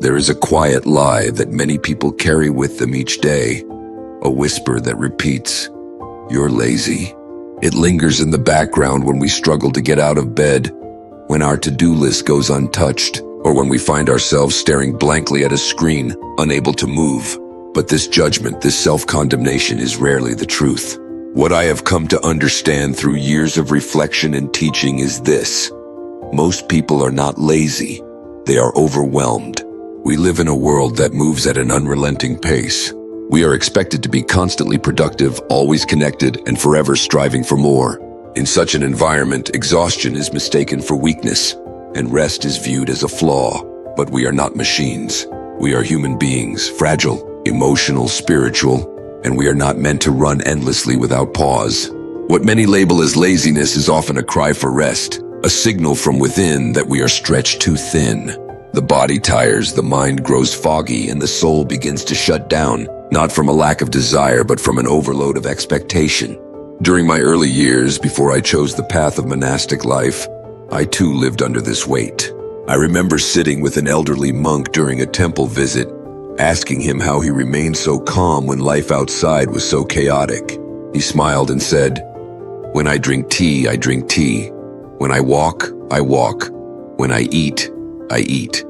There is a quiet lie that many people carry with them each day, a whisper that repeats, "You're lazy." It lingers in the background when we struggle to get out of bed, when our to-do list goes untouched, or when we find ourselves staring blankly at a screen, unable to move. But this judgment, this self-condemnation is rarely the truth. What I have come to understand through years of reflection and teaching is this: most people are not lazy, they are overwhelmed. We live in a world that moves at an unrelenting pace. We are expected to be constantly productive, always connected, and forever striving for more. In such an environment, exhaustion is mistaken for weakness, and rest is viewed as a flaw. But we are not machines. We are human beings, fragile, emotional, spiritual, and we are not meant to run endlessly without pause. What many label as laziness is often a cry for rest, a signal from within that we are stretched too thin. The body tires, the mind grows foggy, and the soul begins to shut down, not from a lack of desire, but from an overload of expectation. During my early years, before I chose the path of monastic life, I too lived under this weight. I remember sitting with an elderly monk during a temple visit, asking him how he remained so calm when life outside was so chaotic. He smiled and said, "When I drink tea, I drink tea. When I walk, I walk. When I eat, I eat."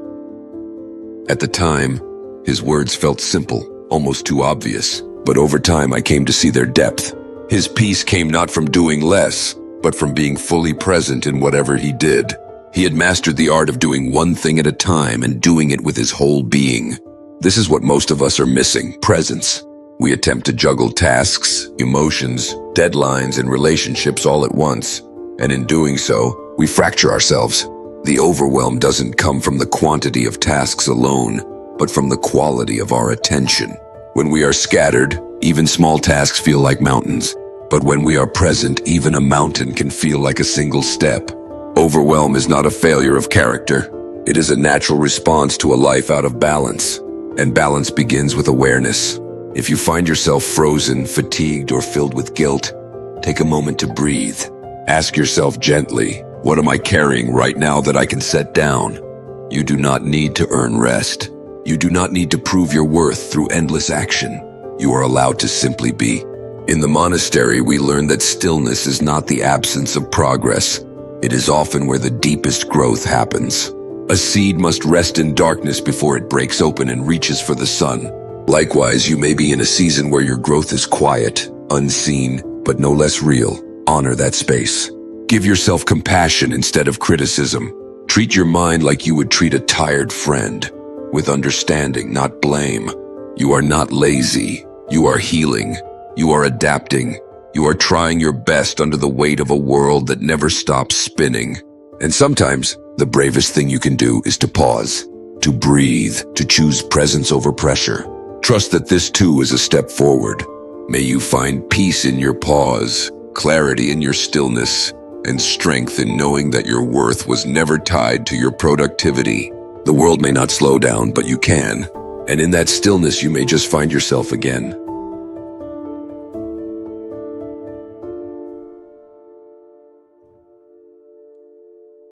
At the time, his words felt simple, almost too obvious, but over time I came to see their depth. His peace came not from doing less, but from being fully present in whatever he did. He had mastered the art of doing one thing at a time and doing it with his whole being. This is what most of us are missing: presence. We attempt to juggle tasks, emotions, deadlines, and relationships all at once, and in doing so, we fracture ourselves. The overwhelm doesn't come from the quantity of tasks alone, but from the quality of our attention. When we are scattered, even small tasks feel like mountains. But when we are present, even a mountain can feel like a single step. Overwhelm is not a failure of character. It is a natural response to a life out of balance. And balance begins with awareness. If you find yourself frozen, fatigued, or filled with guilt, take a moment to breathe. Ask yourself gently, what am I carrying right now that I can set down? You do not need to earn rest. You do not need to prove your worth through endless action. You are allowed to simply be. In the monastery, we learn that stillness is not the absence of progress. It is often where the deepest growth happens. A seed must rest in darkness before it breaks open and reaches for the sun. Likewise, you may be in a season where your growth is quiet, unseen, but no less real. Honor that space. Give yourself compassion instead of criticism. Treat your mind like you would treat a tired friend, with understanding, not blame. You are not lazy. You are healing. You are adapting. You are trying your best under the weight of a world that never stops spinning. And sometimes, the bravest thing you can do is to pause, to breathe, to choose presence over pressure. Trust that this too is a step forward. May you find peace in your pause, clarity in your stillness, and strength in knowing that your worth was never tied to your productivity. The world may not slow down, but you can. And in that stillness, you may just find yourself again.